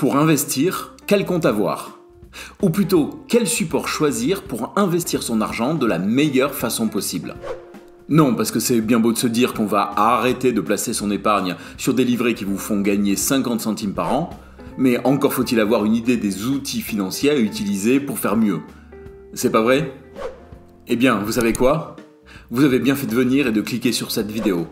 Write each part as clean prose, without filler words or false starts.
Pour investir, quel compte avoir? Ou plutôt, quel support choisir pour investir son argent de la meilleure façon possible? Non, parce que c'est bien beau de se dire qu'on va arrêter de placer son épargne sur des livrets qui vous font gagner 50 centimes par an, mais encore faut-il avoir une idée des outils financiers à utiliser pour faire mieux. C'est pas vrai? Eh bien, vous savez quoi? Vous avez bien fait de venir et de cliquer sur cette vidéo.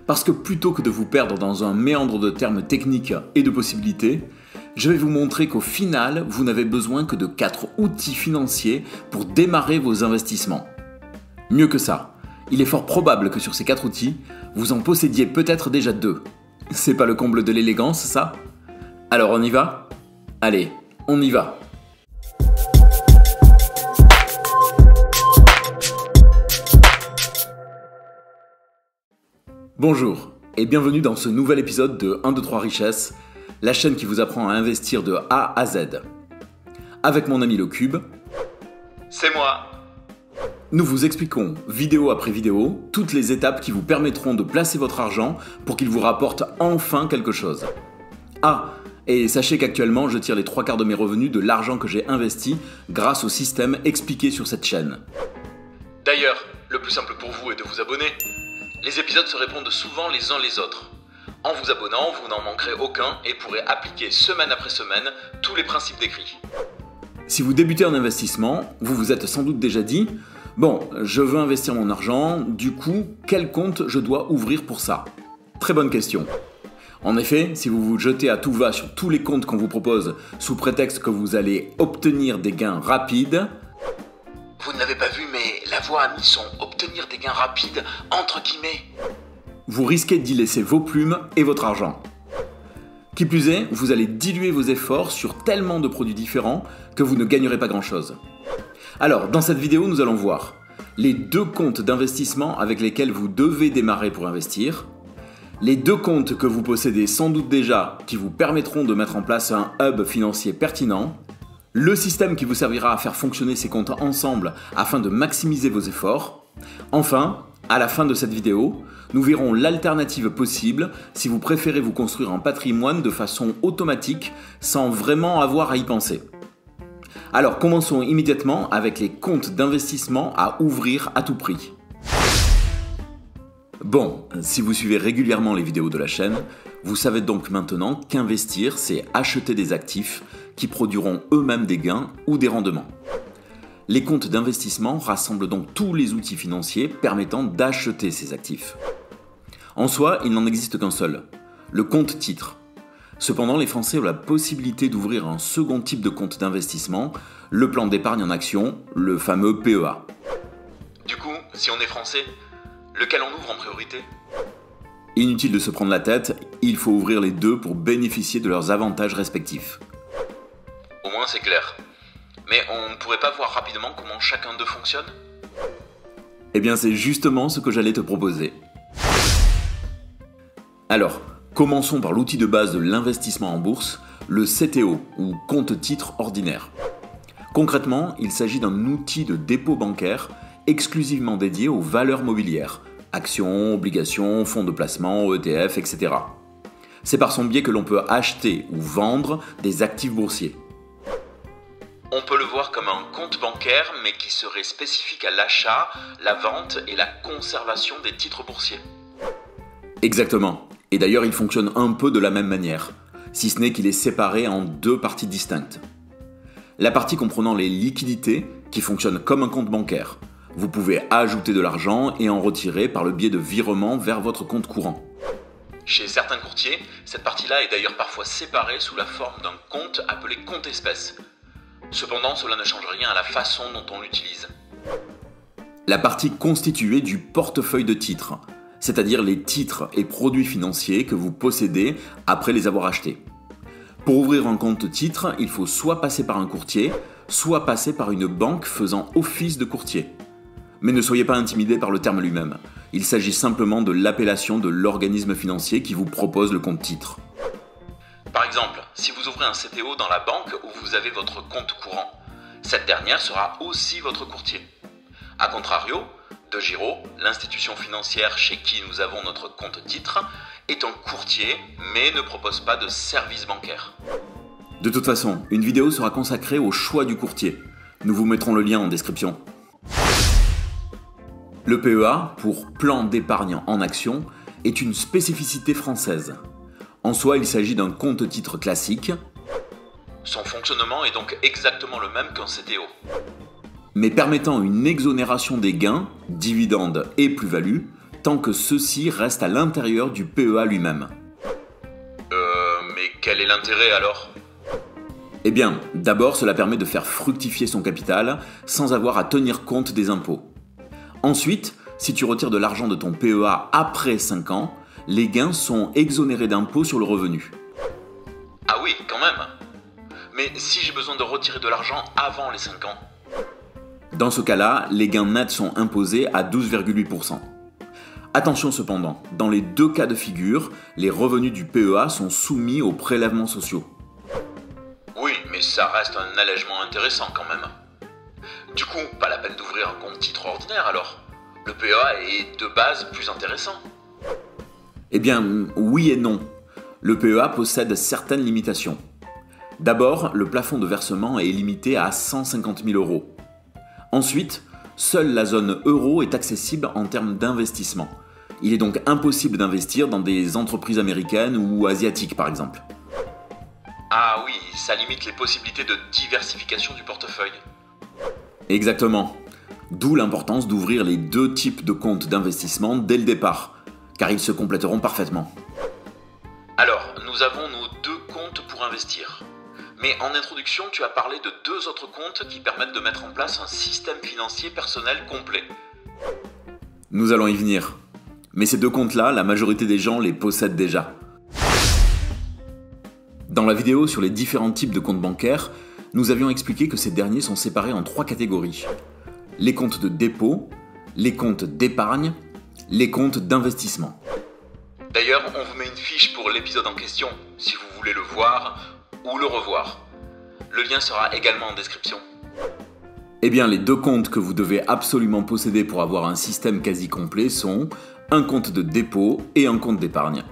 Parce que plutôt que de vous perdre dans un méandre de termes techniques et de possibilités, je vais vous montrer qu'au final, vous n'avez besoin que de 4 outils financiers pour démarrer vos investissements. Mieux que ça, il est fort probable que sur ces 4 outils, vous en possédiez peut-être déjà 2. C'est pas le comble de l'élégance, ça? Alors on y va? Allez, on y va! Bonjour et bienvenue dans ce nouvel épisode de 1, 2, 3 Richesses, la chaîne qui vous apprend à investir de A à Z. Avec mon ami le Cube, c'est moi. Nous vous expliquons, vidéo après vidéo, toutes les étapes qui vous permettront de placer votre argent pour qu'il vous rapporte enfin quelque chose. Ah, et sachez qu'actuellement je tire les 3/4 de mes revenus de l'argent que j'ai investi grâce au système expliqué sur cette chaîne. D'ailleurs, le plus simple pour vous est de vous abonner. Les épisodes se répondent souvent les uns les autres. En vous abonnant, vous n'en manquerez aucun et pourrez appliquer semaine après semaine tous les principes décrits. Si vous débutez en investissement, vous vous êtes sans doute déjà dit « Bon, je veux investir mon argent, du coup, quel compte je dois ouvrir pour ça ?» Très bonne question. En effet, si vous vous jetez à tout va sur tous les comptes qu'on vous propose sous prétexte que vous allez obtenir des gains rapides, vous ne l'avez pas vu, mais la voix a mis son « obtenir des gains rapides » entre guillemets. Vous risquez d'y laisser vos plumes et votre argent. Qui plus est, vous allez diluer vos efforts sur tellement de produits différents que vous ne gagnerez pas grand-chose. Alors, dans cette vidéo, nous allons voir les 2 comptes d'investissement avec lesquels vous devez démarrer pour investir, les 2 comptes que vous possédez sans doute déjà qui vous permettront de mettre en place un hub financier pertinent, le système qui vous servira à faire fonctionner ces comptes ensemble afin de maximiser vos efforts. Enfin, à la fin de cette vidéo, nous verrons l'alternative possible si vous préférez vous construire un patrimoine de façon automatique sans vraiment avoir à y penser. Alors commençons immédiatement avec les comptes d'investissement à ouvrir à tout prix. Bon, si vous suivez régulièrement les vidéos de la chaîne, vous savez donc maintenant qu'investir, c'est acheter des actifs qui produiront eux-mêmes des gains ou des rendements. Les comptes d'investissement rassemblent donc tous les outils financiers permettant d'acheter ces actifs. En soi, il n'en existe qu'un seul, le compte titre. Cependant, les Français ont la possibilité d'ouvrir un second type de compte d'investissement, le plan d'épargne en action, le fameux PEA. Du coup, si on est français, lequel on ouvre en priorité? Inutile de se prendre la tête, il faut ouvrir les 2 pour bénéficier de leurs avantages respectifs. Au moins c'est clair. Mais on ne pourrait pas voir rapidement comment chacun d'eux fonctionne? Eh bien, c'est justement ce que j'allais te proposer. Alors, commençons par l'outil de base de l'investissement en bourse, le CTO, ou compte titre ordinaire. Concrètement, il s'agit d'un outil de dépôt bancaire exclusivement dédié aux valeurs mobilières, actions, obligations, fonds de placement, ETF, etc. C'est par son biais que l'on peut acheter ou vendre des actifs boursiers. On peut le voir comme un compte bancaire, mais qui serait spécifique à l'achat, la vente et la conservation des titres boursiers. Exactement. Et d'ailleurs, il fonctionne un peu de la même manière, si ce n'est qu'il est séparé en 2 parties distinctes. La partie comprenant les liquidités, qui fonctionne comme un compte bancaire. Vous pouvez ajouter de l'argent et en retirer par le biais de virements vers votre compte courant. Chez certains courtiers, cette partie-là est d'ailleurs parfois séparée sous la forme d'un compte appelé compte espèce. Cependant, cela ne change rien à la façon dont on l'utilise. La partie constituée du portefeuille de titres, c'est-à-dire les titres et produits financiers que vous possédez après les avoir achetés. Pour ouvrir un compte titre, il faut soit passer par un courtier, soit passer par une banque faisant office de courtier. Mais ne soyez pas intimidés par le terme lui-même. Il s'agit simplement de l'appellation de l'organisme financier qui vous propose le compte titre. Par exemple, si vous ouvrez un CTO dans la banque où vous avez votre compte courant, cette dernière sera aussi votre courtier. A contrario, DEGIRO, l'institution financière chez qui nous avons notre compte titre, est un courtier mais ne propose pas de service bancaire. De toute façon, une vidéo sera consacrée au choix du courtier. Nous vous mettrons le lien en description. Le PEA, pour plan d'épargne en action, est une spécificité française. En soi, il s'agit d'un compte-titre classique. Son fonctionnement est donc exactement le même qu'un CTO. Mais permettant une exonération des gains, dividendes et plus-values, tant que ceux-ci restent à l'intérieur du PEA lui-même. Mais quel est l'intérêt alors ? Eh bien, d'abord, cela permet de faire fructifier son capital sans avoir à tenir compte des impôts. Ensuite, si tu retires de l'argent de ton PEA après 5 ans, les gains sont exonérés d'impôts sur le revenu. Ah oui, quand même. Mais si j'ai besoin de retirer de l'argent avant les 5 ans ? Dans ce cas-là, les gains nets sont imposés à 12,8%. Attention cependant, dans les deux cas de figure, les revenus du PEA sont soumis aux prélèvements sociaux. Oui, mais ça reste un allègement intéressant quand même. Du coup, pas la peine d'ouvrir un compte titre ordinaire alors. Le PEA est de base plus intéressant. Eh bien, oui et non. Le PEA possède certaines limitations. D'abord, le plafond de versement est limité à 150 000 €. Ensuite, seule la zone euro est accessible en termes d'investissement. Il est donc impossible d'investir dans des entreprises américaines ou asiatiques par exemple. Ah oui, ça limite les possibilités de diversification du portefeuille. Exactement. D'où l'importance d'ouvrir les deux types de comptes d'investissement dès le départ, car ils se compléteront parfaitement. Alors, nous avons nos deux comptes pour investir. Mais en introduction, tu as parlé de deux autres comptes qui permettent de mettre en place un système financier personnel complet. Nous allons y venir. Mais ces deux comptes-là, la majorité des gens les possèdent déjà. Dans la vidéo sur les différents types de comptes bancaires, nous avions expliqué que ces derniers sont séparés en 3 catégories. Les comptes de dépôt, les comptes d'épargne, les comptes d'investissement. D'ailleurs, on vous met une fiche pour l'épisode en question, si vous voulez le voir ou le revoir. Le lien sera également en description. Eh bien, les deux comptes que vous devez absolument posséder pour avoir un système quasi complet sont un compte de dépôt et un compte d'épargne.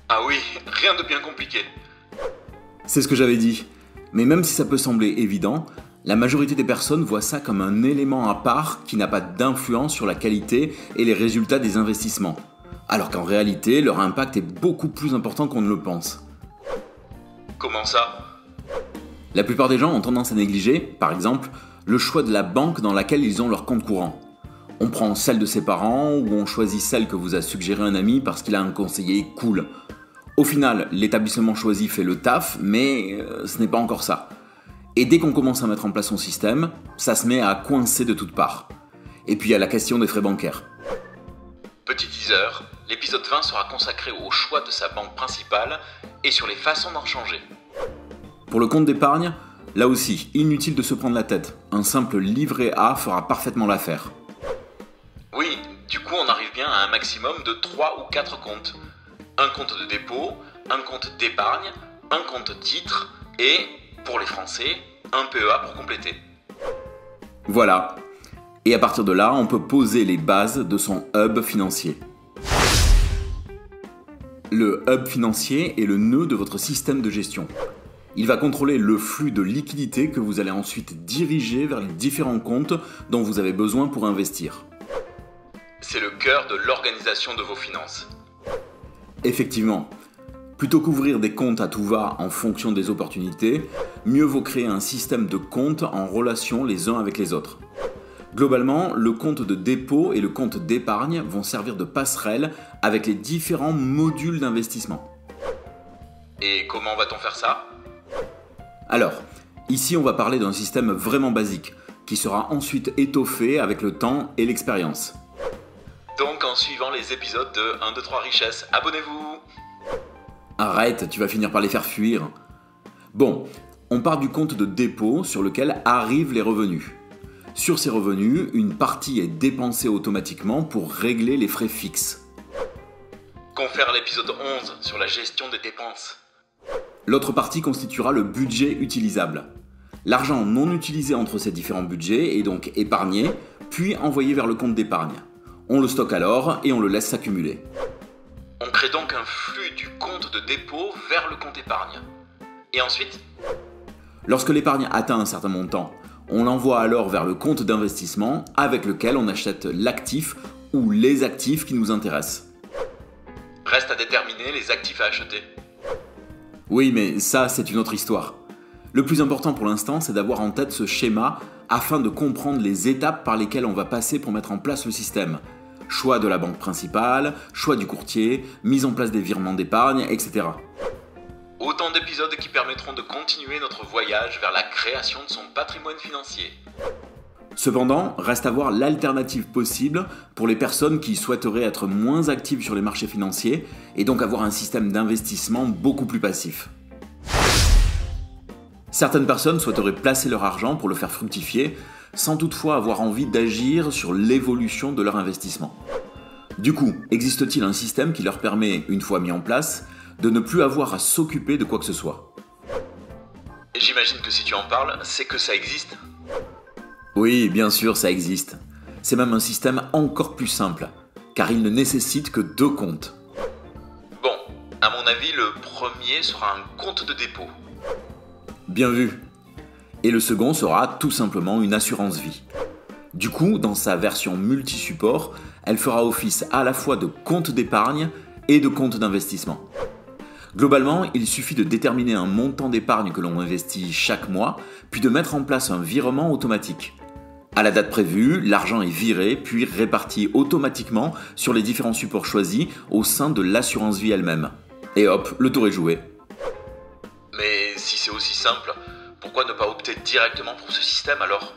Ah oui, rien de bien compliqué. C'est ce que j'avais dit. Mais même si ça peut sembler évident, la majorité des personnes voient ça comme un élément à part qui n'a pas d'influence sur la qualité et les résultats des investissements. Alors qu'en réalité, leur impact est beaucoup plus important qu'on ne le pense. Comment ça ? La plupart des gens ont tendance à négliger, par exemple, le choix de la banque dans laquelle ils ont leur compte courant. On prend celle de ses parents ou on choisit celle que vous a suggéré un ami parce qu'il a un conseiller cool. Au final, l'établissement choisi fait le taf, mais ce n'est pas encore ça. Et dès qu'on commence à mettre en place son système, ça se met à coincer de toutes parts. Et puis il y a la question des frais bancaires. Petit teaser, l'épisode 20 sera consacré au choix de sa banque principale et sur les façons d'en changer. Pour le compte d'épargne, là aussi, inutile de se prendre la tête. Un simple livret A fera parfaitement l'affaire. Oui, du coup on arrive bien à un maximum de 3 ou 4 comptes. Un compte de dépôt, un compte d'épargne, un compte titre et, pour les Français, un PEA pour compléter. Voilà. Et à partir de là, on peut poser les bases de son hub financier. Le hub financier est le nœud de votre système de gestion. Il va contrôler le flux de liquidités que vous allez ensuite diriger vers les différents comptes dont vous avez besoin pour investir. C'est le cœur de l'organisation de vos finances. Effectivement, plutôt qu'ouvrir des comptes à tout va en fonction des opportunités, mieux vaut créer un système de comptes en relation les uns avec les autres. Globalement, le compte de dépôt et le compte d'épargne vont servir de passerelle avec les différents modules d'investissement. Et comment va-t-on faire ça ? Alors, ici on va parler d'un système vraiment basique, qui sera ensuite étoffé avec le temps et l'expérience. Donc en suivant les épisodes de 1, 2, 3 Richesse, abonnez-vous ! Arrête, tu vas finir par les faire fuir. Bon, on part du compte de dépôt sur lequel arrivent les revenus. Sur ces revenus, une partie est dépensée automatiquement pour régler les frais fixes. Confère l'épisode 11 sur la gestion des dépenses. L'autre partie constituera le budget utilisable. L'argent non utilisé entre ces différents budgets est donc épargné, puis envoyé vers le compte d'épargne. On le stocke alors et on le laisse s'accumuler. On crée donc un flux du compte de dépôt vers le compte épargne. Et ensuite? Lorsque l'épargne atteint un certain montant, on l'envoie alors vers le compte d'investissement avec lequel on achète l'actif ou les actifs qui nous intéressent. Reste à déterminer les actifs à acheter. Oui, mais ça, c'est une autre histoire. Le plus important pour l'instant, c'est d'avoir en tête ce schéma afin de comprendre les étapes par lesquelles on va passer pour mettre en place le système. Choix de la banque principale, choix du courtier, mise en place des virements d'épargne, etc. Autant d'épisodes qui permettront de continuer notre voyage vers la création de son patrimoine financier. Cependant, reste à voir l'alternative possible pour les personnes qui souhaiteraient être moins actives sur les marchés financiers et donc avoir un système d'investissement beaucoup plus passif. Certaines personnes souhaiteraient placer leur argent pour le faire fructifier, sans toutefois avoir envie d'agir sur l'évolution de leur investissement. Du coup, existe-t-il un système qui leur permet, une fois mis en place, de ne plus avoir à s'occuper de quoi que ce soit? J'imagine que si tu en parles, c'est que ça existe. Oui, bien sûr, ça existe. C'est même un système encore plus simple, car il ne nécessite que 2 comptes. Bon, à mon avis, le premier sera un compte de dépôt. Bien vu. Et le second sera tout simplement une assurance vie. Du coup, dans sa version multi-support, elle fera office à la fois de compte d'épargne et de compte d'investissement. Globalement, il suffit de déterminer un montant d'épargne que l'on investit chaque mois, puis de mettre en place un virement automatique. À la date prévue, l'argent est viré puis réparti automatiquement sur les différents supports choisis au sein de l'assurance vie elle-même. Et hop, le tour est joué. Mais si c'est aussi simple, pourquoi ne pas opter directement pour ce système alors?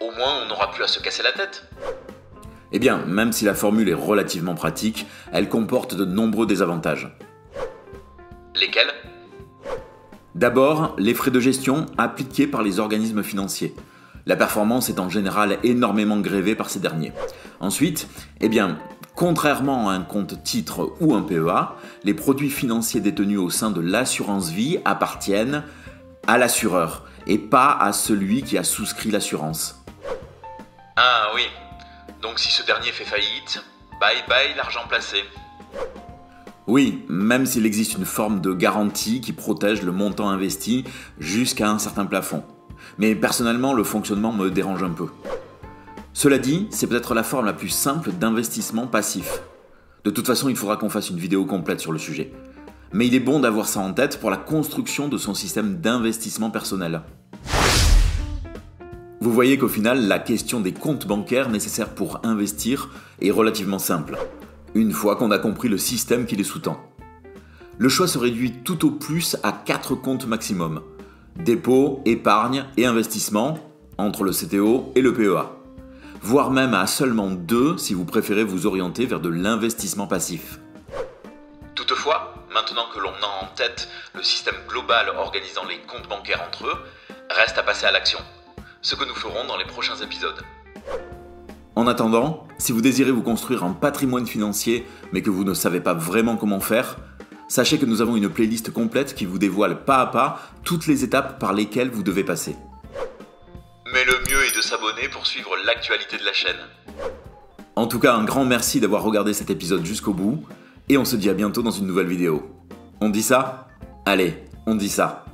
Au moins, on n'aura plus à se casser la tête. Eh bien, même si la formule est relativement pratique, elle comporte de nombreux désavantages. Lesquels? D'abord, les frais de gestion appliqués par les organismes financiers. La performance est en général énormément grévée par ces derniers. Ensuite, contrairement à un compte titre ou un PEA, les produits financiers détenus au sein de l'assurance vie appartiennent à l'assureur et pas à celui qui a souscrit l'assurance. Ah oui, donc si ce dernier fait faillite, bye bye l'argent placé. Oui, même s'il existe une forme de garantie qui protège le montant investi jusqu'à un certain plafond. Mais personnellement, le fonctionnement me dérange un peu. Cela dit, c'est peut-être la forme la plus simple d'investissement passif. De toute façon, il faudra qu'on fasse une vidéo complète sur le sujet. Mais il est bon d'avoir ça en tête pour la construction de son système d'investissement personnel. Vous voyez qu'au final, la question des comptes bancaires nécessaires pour investir est relativement simple, une fois qu'on a compris le système qui les sous-tend. Le choix se réduit tout au plus à 4 comptes maximum: dépôt, épargne et investissement, entre le CTO et le PEA. Voire même à seulement 2 si vous préférez vous orienter vers de l'investissement passif. Toutefois, maintenant que l'on a en tête le système global organisant les comptes bancaires entre eux, reste à passer à l'action, ce que nous ferons dans les prochains épisodes. En attendant, si vous désirez vous construire un patrimoine financier mais que vous ne savez pas vraiment comment faire, sachez que nous avons une playlist complète qui vous dévoile pas à pas toutes les étapes par lesquelles vous devez passer. Mais le mieux est de s'abonner pour suivre l'actualité de la chaîne. En tout cas, un grand merci d'avoir regardé cet épisode jusqu'au bout, et on se dit à bientôt dans une nouvelle vidéo. On dit ça? Allez, on dit ça.